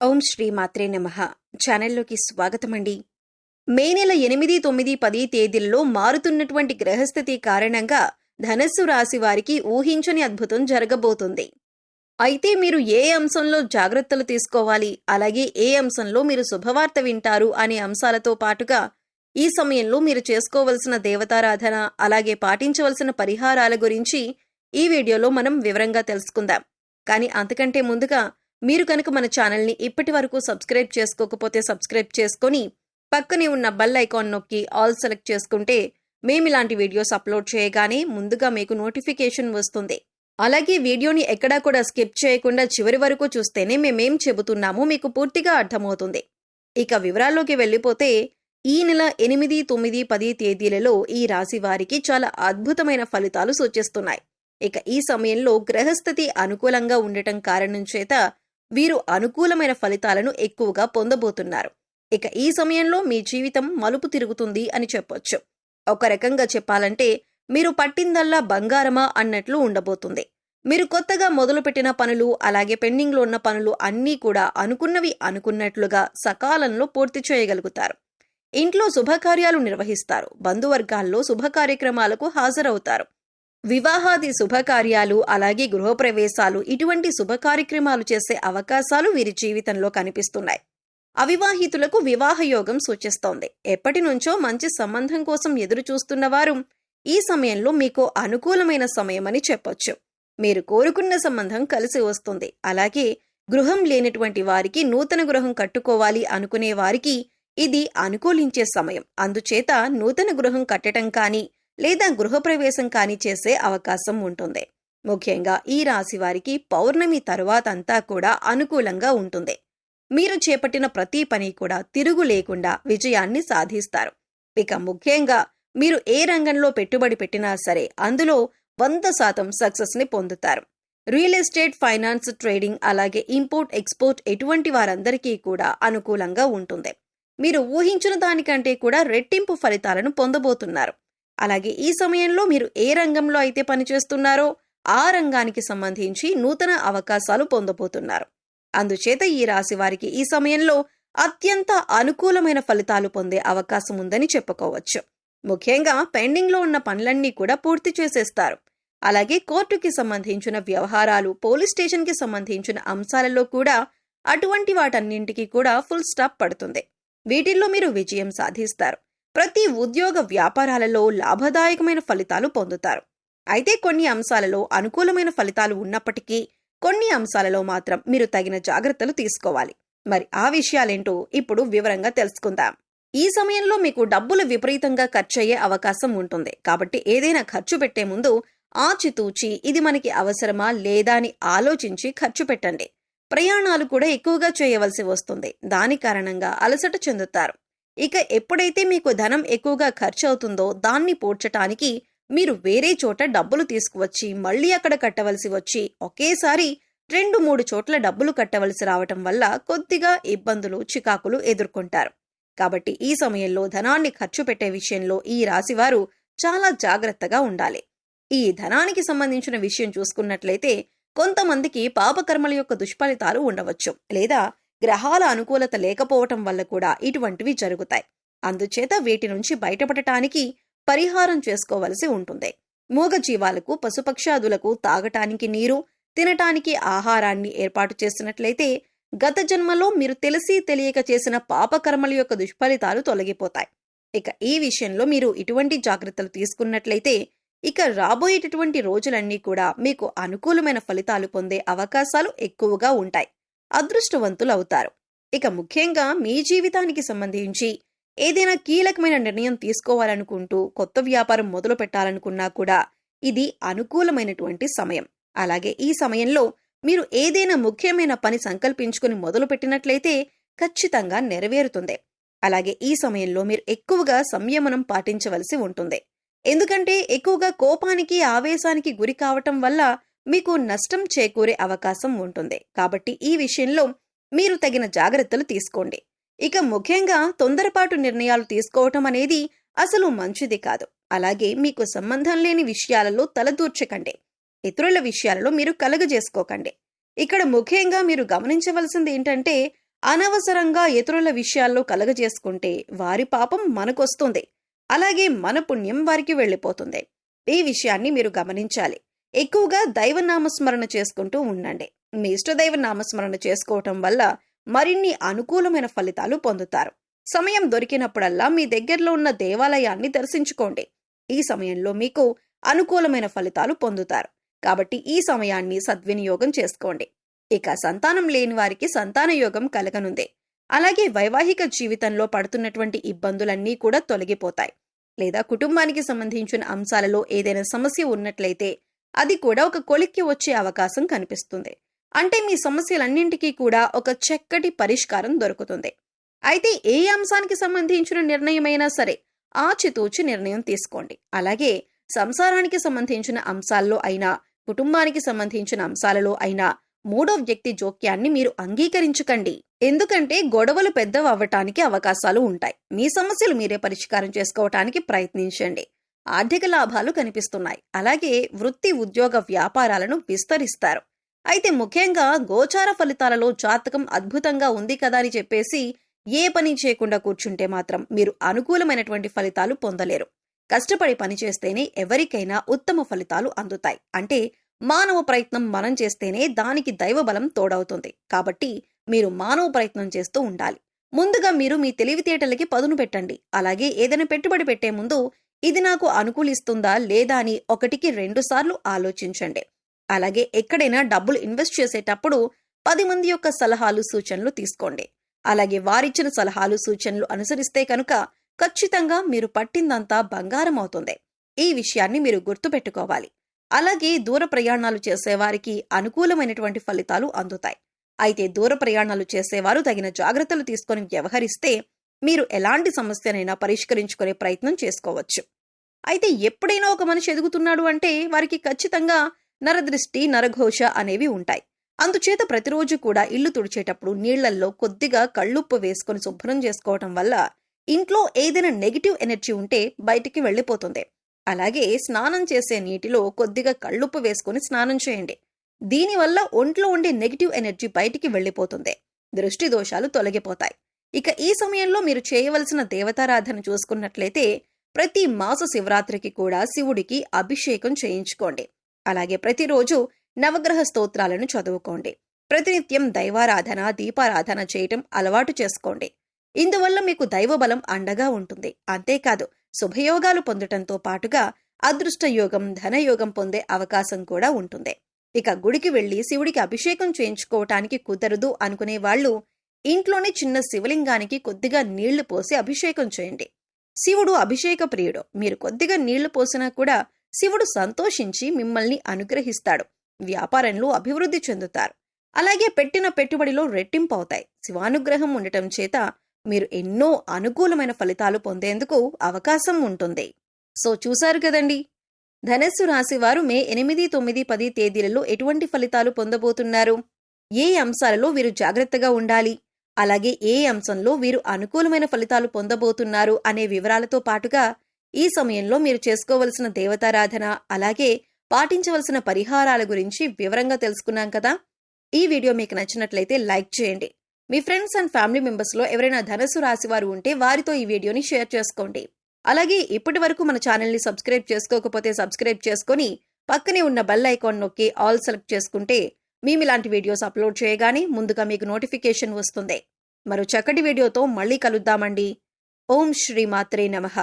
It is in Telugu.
ఓం శ్రీ మాత్రే నమః. ఛానల్లోకి స్వాగతమండి. మే నెల 8, 9, 10 తేదీల్లో మారుతున్నటువంటి గ్రహస్థితి కారణంగా ధనస్సు రాశి వారికి ఊహించని అద్భుతం జరగబోతుంది. అయితే మీరు ఏ అంశంలో జాగ్రత్తలు తీసుకోవాలి, అలాగే ఏ అంశంలో మీరు శుభవార్త వింటారు అనే అంశాలతో పాటుగా ఈ సమయంలో మీరు చేసుకోవలసిన దేవతారాధన, అలాగే పాటించవలసిన పరిహారాల గురించి ఈ వీడియోలో మనం వివరంగా తెలుసుకుందాం. కానీ అంతకంటే ముందుగా మీరు కనుక మన ఛానల్ని ఇప్పటి వరకు సబ్స్క్రైబ్ చేసుకోకపోతే సబ్స్క్రైబ్ చేసుకొని పక్కనే ఉన్న బెల్ ఐకాన్ నొక్కి ఆల్ సెలెక్ట్ చేసుకుంటే మేమిలాంటి వీడియోస్ అప్లోడ్ చేయగానే ముందుగా మీకు నోటిఫికేషన్ వస్తుంది. అలాగే వీడియోని ఎక్కడా కూడా స్కిప్ చేయకుండా చివరి వరకు చూస్తేనే మేమేం చెబుతున్నామో మీకు పూర్తిగా అర్థమవుతుంది. ఇక వివరాల్లోకి వెళ్ళిపోతే ఈ నెల 8, 9, 10 తేదీలలో ఈ రాశి వారికి చాలా అద్భుతమైన ఫలితాలు సూచిస్తున్నాయి. ఇక ఈ సమయంలో గ్రహస్థితి అనుకూలంగా ఉండటం కారణం చేత వీరు అనుకూలమైన ఫలితాలను ఎక్కువగా పొందబోతున్నారు. ఇక ఈ సమయంలో మీ జీవితం మలుపు తిరుగుతుంది అని చెప్పొచ్చు. ఒక రకంగా చెప్పాలంటే మీరు పట్టిందల్లా బంగారమా అన్నట్లు ఉండబోతుంది. మీరు కొత్తగా మొదలుపెట్టిన పనులు, అలాగే పెండింగ్లో ఉన్న పనులు అన్నీ కూడా అనుకున్నవి అనుకున్నట్లుగా సకాలంలో పూర్తి చేయగలుగుతారు. ఇంట్లో శుభకార్యాలు నిర్వహిస్తారు. బంధువర్గాల్లో శుభ కార్యక్రమాలకు హాజరవుతారు. వివాహాది శుభకార్యాలు, అలాగే గృహప్రవేశాలు, ఇటువంటి శుభ కార్యక్రమాలు చేసే అవకాశాలు వీరి జీవితంలో కనిపిస్తున్నాయి. అవివాహితులకు వివాహ యోగం సూచిస్తోంది. ఎప్పటి నుంచో మంచి సంబంధం కోసం ఎదురు చూస్తున్న వారు ఈ సమయంలో మీకు అనుకూలమైన సమయమని చెప్పొచ్చు. మీరు కోరుకున్న సంబంధం కలిసి వస్తుంది. అలాగే గృహం లేనటువంటి వారికి నూతన గృహం కట్టుకోవాలి అనుకునే వారికి ఇది అనుకూలించే సమయం. అందుచేత నూతన గృహం కట్టడం కానీ లేదా గృహప్రవేశం కానీ చేసే అవకాశం ఉంటుంది. ముఖ్యంగా ఈ రాశి వారికి పౌర్ణమి తరువాత అంతా కూడా అనుకూలంగా ఉంటుంది. మీరు చేపట్టిన ప్రతి పని కూడా తిరుగు లేకుండా విజయాన్ని సాధిస్తారు. ఇక ముఖ్యంగా మీరు ఏ రంగంలో పెట్టుబడి పెట్టినా సరే అందులో 100% సక్సెస్ ని పొందుతారు. రియల్ ఎస్టేట్, ఫైనాన్స్, ట్రేడింగ్, అలాగే ఇంపోర్ట్, ఎక్స్పోర్ట్ ఎటువంటి వారందరికీ కూడా అనుకూలంగా ఉంటుంది. మీరు ఊహించిన దానికంటే కూడా రెట్టింపు ఫలితాలను పొందబోతున్నారు. అలాగే ఈ సమయంలో మీరు ఏ రంగంలో అయితే పనిచేస్తున్నారో ఆ రంగానికి సంబంధించి నూతన అవకాశాలు పొందబోతున్నారు. అందుచేత ఈ రాశి వారికి ఈ సమయంలో అత్యంత అనుకూలమైన ఫలితాలు పొందే అవకాశం ఉందని చెప్పుకోవచ్చు. ముఖ్యంగా పెండింగ్లో ఉన్న పనులన్నీ కూడా పూర్తి చేసేస్తారు. అలాగే కోర్టుకి సంబంధించిన వ్యవహారాలు, పోలీస్ స్టేషన్కి సంబంధించిన అంశాలలో కూడా అటువంటి వాటన్నింటికి కూడా ఫుల్ స్టాప్ పడుతుంది. వీటిల్లో మీరు విజయం సాధిస్తారు. ప్రతి ఉద్యోగ వ్యాపారాలలో లాభదాయకమైన ఫలితాలు పొందుతారు. అయితే కొన్ని అంశాలలో అనుకూలమైన ఫలితాలు ఉన్నప్పటికీ కొన్ని అంశాలలో మాత్రం మీరు తగిన జాగ్రత్తలు తీసుకోవాలి. మరి ఆ విషయాలేంటో ఇప్పుడు వివరంగా తెలుసుకుందాం. ఈ సమయంలో మీకు డబ్బులు విపరీతంగా ఖర్చయ్యే అవకాశం ఉంటుంది. కాబట్టి ఏదైనా ఖర్చు పెట్టే ముందు ఆచితూచి ఇది మనకి అవసరమా లేదా అని ఆలోచించి ఖర్చు పెట్టండి. ప్రయాణాలు కూడా ఎక్కువగా చేయవలసి వస్తుంది. దాని కారణంగా అలసట చెందుతారు. ఇక ఎప్పుడైతే మీకు ధనం ఎక్కువగా ఖర్చు అవుతుందో దాన్ని పూడ్చటానికి మీరు వేరే చోట డబ్బులు తీసుకువచ్చి మళ్ళీ అక్కడ కట్టవలసి వచ్చి ఒకేసారి 2-3 చోట్ల డబ్బులు కట్టవలసి రావటం వల్ల కొద్దిగా ఇబ్బందులు, చికాకులు ఎదుర్కొంటారు. కాబట్టి ఈ సమయంలో ధనాన్ని ఖర్చు పెట్టే విషయంలో ఈ రాశివారు చాలా జాగ్రత్తగా ఉండాలి. ఈ ధనానికి సంబంధించిన విషయం చూసుకున్నట్లయితే కొంతమందికి పాపకర్మల యొక్క దుష్ఫలితాలు ఉండవచ్చు, లేదా గ్రహాల అనుకూలత లేకపోవటం వల్ల కూడా ఇటువంటివి జరుగుతాయి. అందుచేత వీటి నుంచి బయటపడటానికి పరిహారం చేసుకోవలసి ఉంటుంది. మూగజీవాలకు, పశుపక్షాదులకు తాగటానికి నీరు, తినటానికి ఆహారాన్ని ఏర్పాటు చేసినట్లయితే గత జన్మలో మీరు తెలిసి తెలియక చేసిన పాపకర్మల యొక్క దుష్ఫలితాలు తొలగిపోతాయి. ఇక ఈ విషయంలో మీరు ఇటువంటి జాగ్రత్తలు తీసుకున్నట్లయితే ఇక రాబోయేటటువంటి రోజులన్నీ కూడా మీకు అనుకూలమైన ఫలితాలు పొందే అవకాశాలు ఎక్కువగా ఉంటాయి. అదృష్టవంతులవుతారు. ఇక ముఖ్యంగా మీ జీవితానికి సంబంధించి ఏదైనా కీలకమైన నిర్ణయం తీసుకోవాలనుకుంటూ కొత్త వ్యాపారం మొదలు పెట్టాలనుకున్నా కూడా ఇది అనుకూలమైనటువంటి సమయం. అలాగే ఈ సమయంలో మీరు ఏదైనా ముఖ్యమైన పని సంకల్పించుకుని మొదలు పెట్టినట్లయితే ఖచ్చితంగా నెరవేరుతుంది. అలాగే ఈ సమయంలో మీరు ఎక్కువగా సంయమనం పాటించవలసి ఉంటుంది. ఎందుకంటే ఎక్కువగా కోపానికి, ఆవేశానికి గురి కావటం వల్ల మీకు నష్టం చేకూరే అవకాశం ఉంటుంది. కాబట్టి ఈ విషయంలో మీరు తగిన జాగ్రత్తలు తీసుకోండి. ఇక ముఖ్యంగా తొందరపాటు నిర్ణయాలు తీసుకోవటం అనేది అసలు మంచిది కాదు. అలాగే మీకు సంబంధం లేని విషయాలలో తలదూర్చకండి. ఇతరుల విషయాలలో మీరు కలగజేసుకోకండి. ఇక్కడ ముఖ్యంగా మీరు గమనించవలసింది ఏంటంటే అనవసరంగా ఇతరుల విషయాల్లో కలగజేసుకుంటే వారి పాపం మనకొస్తుంది, అలాగే మన పుణ్యం వారికి వెళ్ళిపోతుంది. ఈ విషయాన్ని మీరు గమనించాలి. ఎక్కువగా దైవనామస్మరణ చేసుకుంటూ ఉండండి. మీ ఇష్టదైవ నామస్మరణ చేసుకోవటం వల్ల మరిన్ని అనుకూలమైన ఫలితాలు పొందుతారు. సమయం దొరికినప్పుడల్లా మీ దగ్గరలో ఉన్న దేవాలయాన్ని దర్శించుకోండి. ఈ సమయంలో మీకు అనుకూలమైన ఫలితాలు పొందుతారు. కాబట్టి ఈ సమయాన్ని సద్వినియోగం చేసుకోండి. ఇక సంతానం లేని వారికి సంతాన యోగం కలగనుంది. అలాగే వైవాహిక జీవితంలో పడుతున్నటువంటి ఇబ్బందులన్నీ కూడా తొలగిపోతాయి. లేదా కుటుంబానికి సంబంధించిన అంశాలలో ఏదైనా సమస్య ఉన్నట్లయితే అది కూడా ఒక కొలిక్కి వచ్చే అవకాశం కనిపిస్తుంది. అంటే మీ సమస్యలన్నింటికీ కూడా ఒక చక్కటి పరిష్కారం దొరుకుతుంది. అయితే ఏ అంశానికి సంబంధించిన నిర్ణయమైనా సరే ఆచితూచి నిర్ణయం తీసుకోండి. అలాగే సంసారానికి సంబంధించిన అంశాల్లో అయినా, కుటుంబానికి సంబంధించిన అంశాలలో అయినా మూడో వ్యక్తి జోక్యాన్ని మీరు అంగీకరించకండి. ఎందుకంటే గొడవలు పెద్దవవ్వటానికి అవకాశాలు ఉంటాయి. మీ సమస్యలు మీరే పరిష్కారం చేసుకోవటానికి ప్రయత్నించండి. ఆర్థిక లాభాలు కనిపిస్తున్నాయి. అలాగే వృత్తి, ఉద్యోగ, వ్యాపారాలను విస్తరిస్తారు. అయితే ముఖ్యంగా గోచార ఫలితాలలో జాతకం అద్భుతంగా ఉంది కదా అని చెప్పేసి ఏ పని చేయకుండా కూర్చుంటే మాత్రం మీరు అనుకూలమైనటువంటి ఫలితాలు పొందలేరు. కష్టపడి పనిచేస్తేనే ఎవరికైనా ఉత్తమ ఫలితాలు అందుతాయి. అంటే మానవ ప్రయత్నం మనం చేస్తేనే దానికి దైవబలం తోడవుతుంది. కాబట్టి మీరు మానవ ప్రయత్నం చేస్తూ ఉండాలి. ముందుగా మీరు మీ తెలివితేటలకి పదును పెట్టండి. అలాగే ఏదైనా పెట్టుబడి పెట్టే ముందు ఇది నాకు అనుకూలిస్తుందా లేదా అని 1కి 2 సార్లు ఆలోచించండి. అలాగే ఎక్కడైనా డబ్బులు ఇన్వెస్ట్ చేసేటప్పుడు 10 మంది యొక్క సలహాలు, సూచనలు తీసుకోండి. అలాగే వారిచ్చిన సలహాలు, సూచనలు అనుసరిస్తే కనుక ఖచ్చితంగా మీరు పట్టిందంతా బంగారం అవుతుంది. ఈ విషయాన్ని మీరు గుర్తుపెట్టుకోవాలి. అలాగే దూర ప్రయాణాలు చేసేవారికి అనుకూలమైనటువంటి ఫలితాలు అందుతాయి. అయితే దూర ప్రయాణాలు చేసేవారు తగిన జాగ్రత్తలు తీసుకొని వ్యవహరిస్తే మీరు ఎలాంటి సమస్యనైనా పరిష్కరించుకునే ప్రయత్నం చేసుకోవచ్చు. అయితే ఎప్పుడైనా ఒక మనిషి ఎదుగుతున్నాడు అంటే వారికి ఖచ్చితంగా నరదృష్టి, నరఘోష అనేవి ఉంటాయి. అందుచేత ప్రతిరోజు కూడా ఇల్లు తుడిచేటప్పుడు నీళ్లల్లో కొద్దిగా కళ్ళుప్పు వేసుకొని శుభ్రం చేసుకోవటం వల్ల ఇంట్లో ఏదైనా నెగిటివ్ ఎనర్జీ ఉంటే బయటికి వెళ్ళిపోతుంది. అలాగే స్నానం చేసే నీటిలో కొద్దిగా కళ్ళుప్పు వేసుకొని స్నానం చేయండి. దీనివల్ల ఒంట్లో ఉండే నెగిటివ్ ఎనర్జీ బయటికి వెళ్ళిపోతుంది. దృష్టి దోషాలు తొలగిపోతాయి. ఇక ఈ సమయంలో మీరు చేయవలసిన దేవతారాధన చూసుకున్నట్లయితే ప్రతి మాస శివరాత్రికి కూడా శివుడికి అభిషేకం చేయించుకోండి. అలాగే ప్రతిరోజు నవగ్రహ స్తోత్రాలను చదువుకోండి. ప్రతినిత్యం దైవారాధన, దీపారాధన చేయటం అలవాటు చేసుకోండి. ఇందువల్ల మీకు దైవబలం అండగా ఉంటుంది. అంతేకాదు శుభయోగాలు పొందటంతో పాటుగా అదృష్టయోగం, ధనయోగం పొందే అవకాశం కూడా ఉంటుంది. ఇక గుడికి వెళ్లి శివుడికి అభిషేకం చేయించుకోవటానికి కుదరదు అనుకునే వాళ్ళు ఇంట్లోనే చిన్న శివలింగానికి కొద్దిగా నీళ్లు పోసి అభిషేకం చేయండి. శివుడు అభిషేక ప్రియుడు. మీరు కొద్దిగా నీళ్లు పోసినా కూడా శివుడు సంతోషించి మిమ్మల్ని అనుగ్రహిస్తాడు. వ్యాపారంలో అభివృద్ధి చెందుతారు. అలాగే పెట్టిన పెట్టుబడిలో రెట్టింపు అవుతాయి. శివానుగ్రహం ఉండటం చేత మీరు ఎన్నో అనుకూలమైన ఫలితాలు పొందేందుకు అవకాశం ఉంటుంది. సో చూశారు కదండి, ధనస్సు రాశి వారు మే 8, 9, 10 తేదీలలో ఎటువంటి ఫలితాలు పొందబోతున్నారు, ఏ అంశాలలో వీరు జాగ్రత్తగా ఉండాలి, అలాగే ఏ అంశంలో వీరు అనుకూలమైన ఫలితాలు పొందబోతున్నారు అనే వివరాలతో పాటుగా ఈ సమయంలో మీరు చేసుకోవలసిన దేవతారాధన, అలాగే పాటించవలసిన పరిహారాల గురించి వివరంగా తెలుసుకున్నాం కదా. ఈ వీడియో మీకు నచ్చినట్లయితే లైక్ చేయండి. మీ ఫ్రెండ్స్ అండ్ ఫ్యామిలీ మెంబర్స్లో ఎవరైనా ధనస్సు రాశి వారు ఉంటే వారితో ఈ వీడియోని షేర్ చేసుకోండి. అలాగే ఇప్పటి వరకు మన ఛానల్ని సబ్స్క్రైబ్ చేసుకోకపోతే సబ్స్క్రైబ్ చేసుకొని పక్కనే ఉన్న బెల్ ఐకాన్ నొక్కి ఆల్ సెలెక్ట్ చేసుకుంటే మేము ఇలాంటి వీడియోస్ అప్లోడ్ చేయగానే ముందుగా మీకు నోటిఫికేషన్ వస్తుంది. మరో చక్కటి వీడియోతో మళ్ళీ కలుద్దామండి. ఓం శ్రీ మాత్రే నమః.